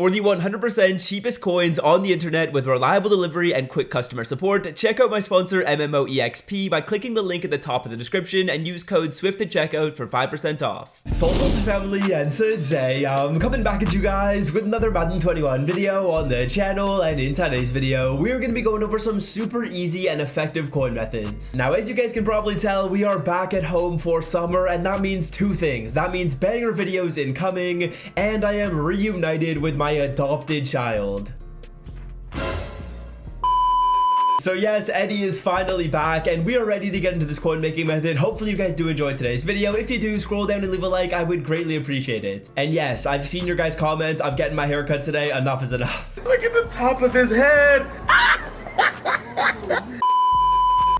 For the 100% cheapest coins on the internet with reliable delivery and quick customer support, check out my sponsor MMOEXP by clicking the link at the top of the description and use code SWIFT at checkout for 5% off. Saltos family, and today I'm coming back at you guys with another Madden 21 video on the channel, and in today's video we're going to be going over some super easy and effective coin methods. Now, as you guys can probably tell, we are back at home for summer, and that means two things. That means banger videos incoming, and I am reunited with my adopted child. So yes, Eddie is finally back, and we are ready to get into this coin making method. Hopefully you guys do enjoy today's video. If you do, scroll down and leave a like. I would greatly appreciate it. And yes, I've seen your guys' comments. I'm getting my haircut today. Enough is enough. Look at the top of his head.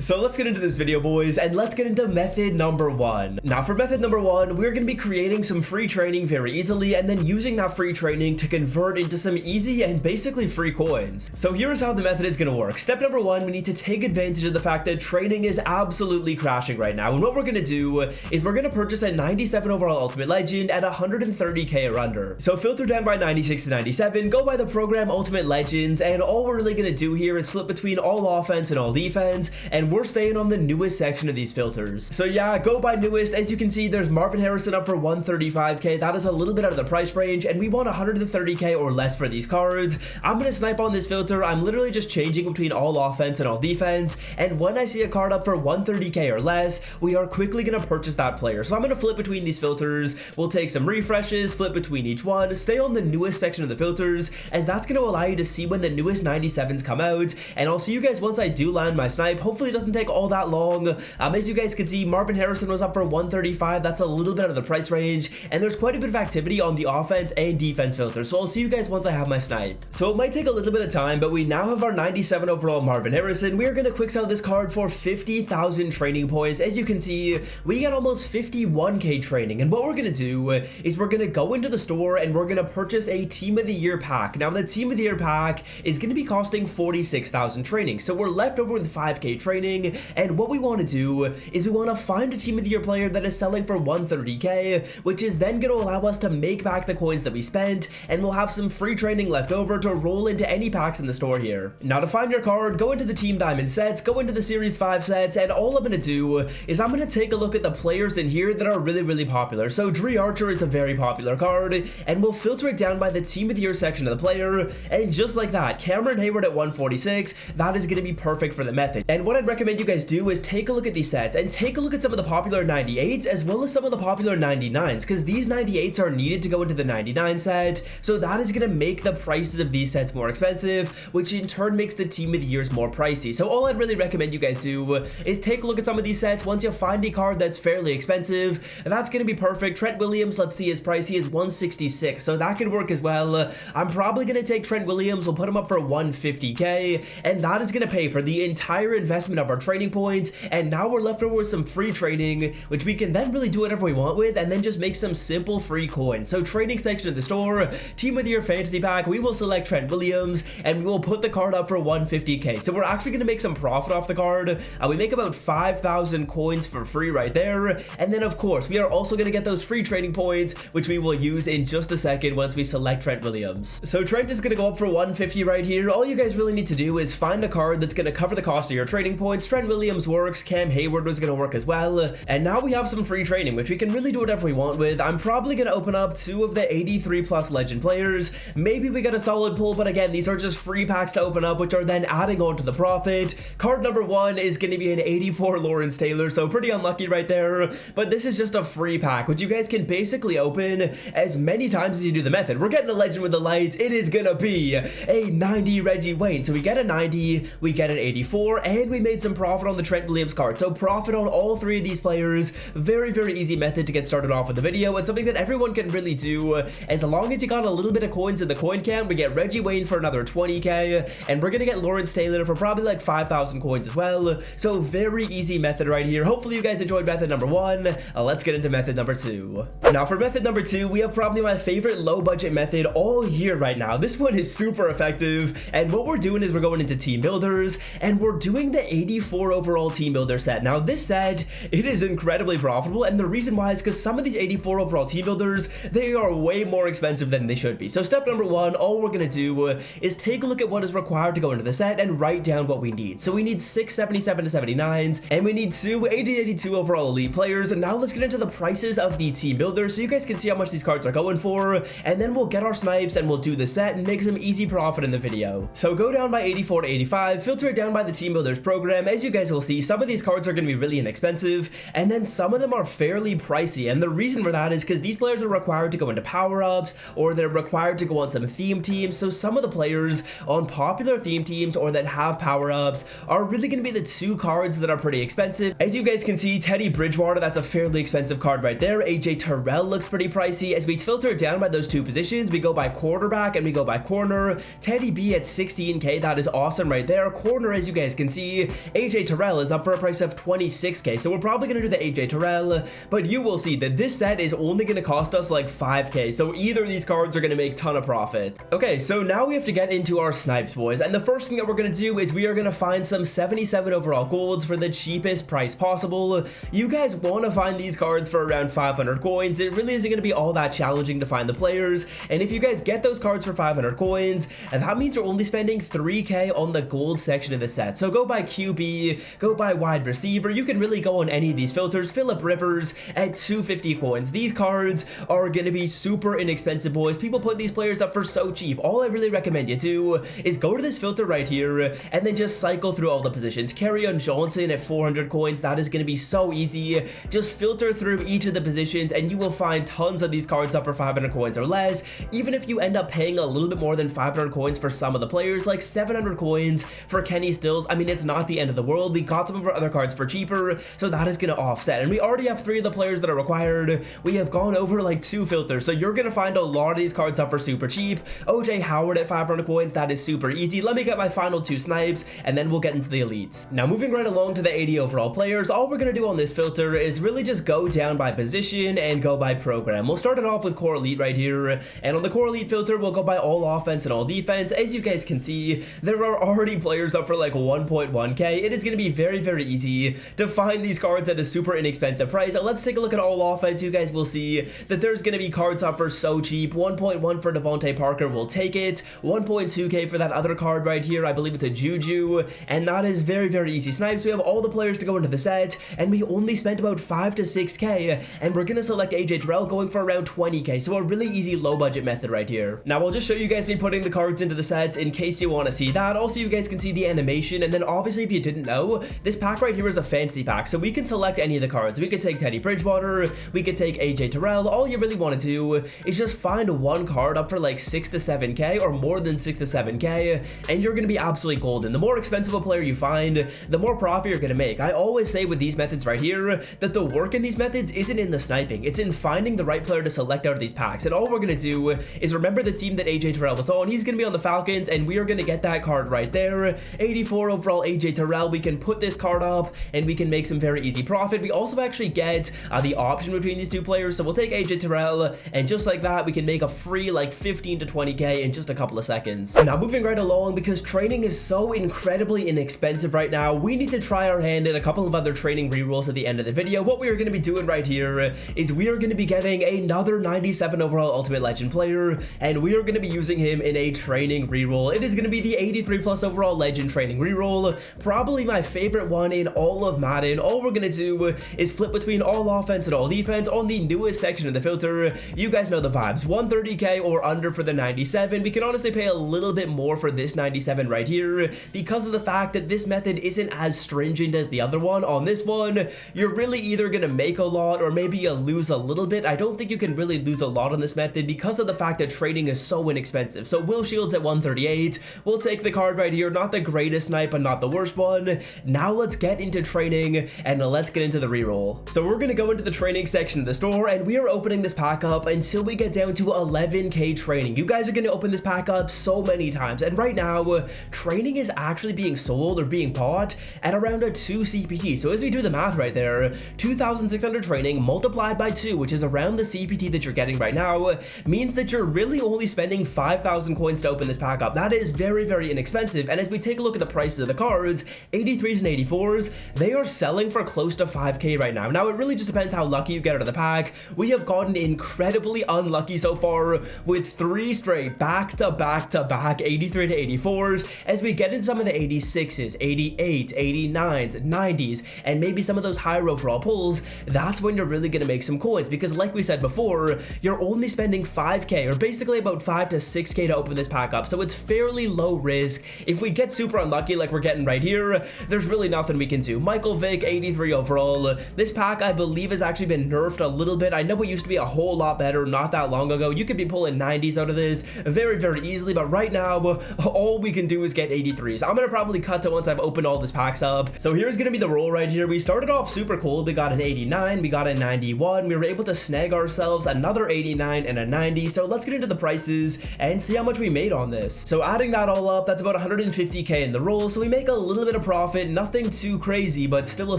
So let's get into this video, boys, and let's get into method number one. Now, for method number one, we're going to be creating some free training very easily, and then using that free training to convert into some easy and basically free coins. So here's how the method is going to work. Step number one, we need to take advantage of the fact that training is absolutely crashing right now. And what we're going to do is we're going to purchase a 97 overall Ultimate Legend at 130k or under. So filter down by 96 to 97, go by the program Ultimate Legends, and all we're really going to do here is flip between all offense and all defense, and we're staying on the newest section of these filters. So yeah, go by newest. As you can see, there's Marvin Harrison up for 135k. That is a little bit out of the price range, and we want 130k or less for these cards. I'm gonna snipe on this filter. I'm literally just changing between all offense and all defense, and when I see a card up for 130k or less, we are quickly gonna purchase that player. So I'm gonna flip between these filters. We'll take some refreshes, flip between each one, stay on the newest section of the filters, as that's gonna allow you to see when the newest 97s come out, and I'll see you guys once I do land my snipe. Hopefully it doesn't take all that long. As you guys can see, Marvin Harrison was up for 135. That's a little bit out of the price range, and there's quite a bit of activity on the offense and defense filter. So I'll see you guys once I have my snipe. So it might take a little bit of time, but we now have our 97 overall Marvin Harrison. We are going to quick sell this card for 50,000 training points. As you can see, we got almost 51k training, and what we're going to do is we're going to go into the store and we're going to purchase a Team of the Year pack. Now, the Team of the Year pack is going to be costing 46,000 training, so we're left over with 5k training. And what we want to do is we want to find a Team of the Year player that is selling for 130k, which is then going to allow us to make back the coins that we spent, and we'll have some free training left over to roll into any packs in the store here. Now, to find your card, go into the Team Diamond sets, go into the Series 5 sets, and all I'm going to do is I'm going to take a look at the players in here that are really popular. So Dree Archer is a very popular card, and we'll filter it down by the Team of the Year section of the player, and just like that, Cameron Hayward at 146, that is going to be perfect for the method. And what I'd recommend you guys do is take a look at these sets and take a look at some of the popular 98s as well as some of the popular 99s, because these 98s are needed to go into the 99 set, so that is going to make the prices of these sets more expensive, which in turn makes the Team of the Years more pricey. So all I'd really recommend you guys do is take a look at some of these sets. Once you find a card that's fairly expensive, that's going to be perfect. Trent Williams, let's see his price, he is 166, so that could work as well. I'm probably going to take Trent Williams, we'll put him up for 150k, and that is going to pay for the entire investment of our training points, and now we're left over with some free training, which we can then really do whatever we want with, and then just make some simple free coins. So training section of the store, Team of the Year fantasy pack, we will select Trent Williams, and we will put the card up for 150k. So we're actually going to make some profit off the card. We make about 5,000 coins for free right there, and then of course we are also going to get those free training points, which we will use in just a second once we select Trent Williams. So Trent is going to go up for 150 right here. All you guys really need to do is find a card that's going to cover the cost of your training points. Trent Williams works, Cam Hayward was going to work as well, and now we have some free training, which we can really do whatever we want with. I'm probably going to open up 2 of the 83+ legend players. Maybe we get a solid pull, but again, these are just free packs to open up, which are then adding on to the profit. Card number 1 is going to be an 84 Lawrence Taylor, so pretty unlucky right there, but this is just a free pack, which you guys can basically open as many times as you do the method. We're getting a legend with the lights. It is going to be a 90 Reggie Wayne, so we get a 90, we get an 84, and we made some profit on the Trent Williams card. So profit on all 3 of these players. Very easy method to get started off with the video, and something that everyone can really do. As long as you got a little bit of coins in the coin count, we get Reggie Wayne for another 20k, and we're gonna get Lawrence Taylor for probably like 5,000 coins as well. So very easy method right here. Hopefully you guys enjoyed method number 1. Let's get into method number 2. Now for method number 2, we have probably my favorite low budget method all year right now. This one is super effective, and what we're doing is we're going into team builders, and we're doing the 84 overall team builder set. Now this set, it is incredibly profitable, and the reason why is because some of these 84 overall team builders, they are way more expensive than they should be. So step number one, all we're gonna do is take a look at what is required to go into the set and write down what we need. So we need 6 77 to 79s, and we need 2 80 to 82 overall elite players. And now let's get into the prices of the team builders so you guys can see how much these cards are going for, and then we'll get our snipes and we'll do the set and make some easy profit in the video. So go down by 84 to 85, filter it down by the team builders program. As you guys will see, some of these cards are going to be really inexpensive, and then some of them are fairly pricey, and the reason for that is because these players are required to go into power-ups, or they're required to go on some theme teams. So some of the players on popular theme teams or that have power-ups are really going to be the 2 cards that are pretty expensive. As you guys can see, Teddy Bridgewater, that's a fairly expensive card right there. AJ Terrell looks pretty pricey. As we filter it down by those 2 positions, we go by quarterback and we go by corner. Teddy B at 16k, that is awesome right there. Corner, as you guys can see, AJ Terrell is up for a price of 26k, so we're probably going to do the AJ Terrell, but you will see that this set is only going to cost us like 5k, so either of these cards are going to make ton of profit. Okay, so now we have to get into our snipes, boys, and the first thing that we're going to do is we are going to find some 77 overall golds for the cheapest price possible. You guys want to find these cards for around 500 coins. It really isn't going to be all that challenging to find the players, and if you guys get those cards for 500 coins, and that means you're only spending 3k on the gold section of the set. So go by QB, go by wide receiver. You can really go on any of these filters. Phillip Rivers at 250 coins. These cards are going to be super inexpensive, boys. People put these players up for so cheap. All I really recommend you do is go to this filter right here and then just cycle through all the positions. Kerryon Johnson at 400 coins. That is going to be so easy. Just filter through each of the positions and you will find tons of these cards up for 500 coins or less. Even if you end up paying a little bit more than 500 coins for some of the players, like 700 coins for Kenny Stills, I mean, it's not the end of the world. We got some of our other cards for cheaper, so that is going to offset. And we already have 3 of the players that are required. We have gone over like 2 filters, so you're going to find a lot of these cards up for super cheap. OJ Howard at 500 coins, that is super easy. Let me get my final 2 snipes, and then we'll get into the elites. Now, moving right along to the 80 overall players, all we're going to do on this filter is really just go down by position and go by program. We'll start it off with core elite right here, and on the core elite filter, we'll go by all offense and all defense. As you guys can see, there are already players up for like 1.1k. It is going to be very easy to find these cards at a super inexpensive price. Let's take a look at all offense. You guys will see that there's going to be cards up for so cheap. 1.1 for Devontae Parker, we'll take it. 1.2k for that other card right here. I believe it's a Juju, and that is very easy snipes. We have all the players to go into the set, and we only spent about 5 to 6k, and we're going to select AJ Terrell going for around 20k, so a really easy low budget method right here. Now I'll just show you guys me putting the cards into the sets in case you want to see that. Also, you guys can see the animation, and then obviously if you didn't know, this pack right here is a fantasy pack, so we can select any of the cards. We could take Teddy Bridgewater, we could take AJ Terrell. All you really want to do is just find one card up for like 6 to 7k or more than 6 to 7k, and you're going to be absolutely golden. The more expensive a player you find, the more profit you're going to make. I always say with these methods right here that the work in these methods isn't in the sniping, it's in finding the right player to select out of these packs. And all we're going to do is remember the team that AJ Terrell was on. He's going to be on the Falcons, and we are going to get that card right there. 84 overall AJ Terrell. We can put this card up and we can make some very easy profit. We also actually get the option between these 2 players, so we'll take AJ Terrell, and just like that we can make a free like 15 to 20k in just a couple of seconds. Now moving right along, because training is so incredibly inexpensive right now, we need to try our hand at a couple of other training rerolls at the end of the video. What we are going to be doing right here is we are going to be getting another 97 overall ultimate legend player, and we are going to be using him in a training reroll. It is going to be the 83 plus overall legend training reroll, probably my favorite one in all of Madden. All we're going to do is flip between all offense and all defense on the newest section of the filter. You guys know the vibes. 130k or under for the 97. We can honestly pay a little bit more for this 97 right here because of the fact that this method isn't as stringent as the other one. On this one, you're really either going to make a lot or maybe you lose a little bit. I don't think you can really lose a lot on this method because of the fact that trading is so inexpensive. So Will Shields at 138. We'll take the card right here. Not the greatest snipe, but not the worst one. Now let's get into training and let's get into the reroll. So we're going to go into the training section of the store, and we are opening this pack up until we get down to 11k training. You guys are going to open this pack up so many times, and right now training is actually being sold or being bought at around a 2 CPT. So as we do the math right there, 2,600 training multiplied by 2, which is around the CPT that you're getting right now, means that you're really only spending 5,000 coins to open this pack up. That is very inexpensive. And as we take a look at the prices of the cards, 83s and 84s, they are selling for close to 5k right now. Now, it really just depends how lucky you get out of the pack. We have gotten incredibly unlucky so far with 3 straight back-to-back 83 to 84s. As we get in some of the 86s, 88s, 89s, 90s, and maybe some of those higher overall pulls, that's when you're really going to make some coins, because like we said before, you're only spending 5k, or basically about 5 to 6k to open this pack up, so it's fairly low risk. If we get super unlucky like we're getting right here, there's really nothing we can do. Michael Vick, 83 overall. This pack, I believe, has actually been nerfed a little bit. I know it used to be a whole lot better not that long ago. You could be pulling 90s out of this very, very easily, but right now, all we can do is get 83s. I'm gonna probably cut to once I've opened all these packs up. So here's gonna be the roll right here. We started off super cold. We got an 89, we got a 91. We were able to snag ourselves another 89 and a 90. So let's get into the prices and see how much we made on this. So adding that all up, that's about 150k in the roll. So we make a little bit of profit, nothing too crazy, but still a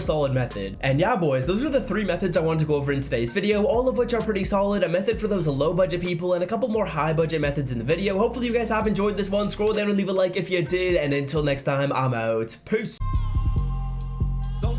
solid method. And yeah, boys, those are the 3 methods I wanted to go over in today's video, all of which are pretty solid. A method for those low budget people and a couple more high budget methods in the video. Hopefully you guys have enjoyed this one. Scroll down and leave a like if you did. And until next time, I'm out. Peace. So,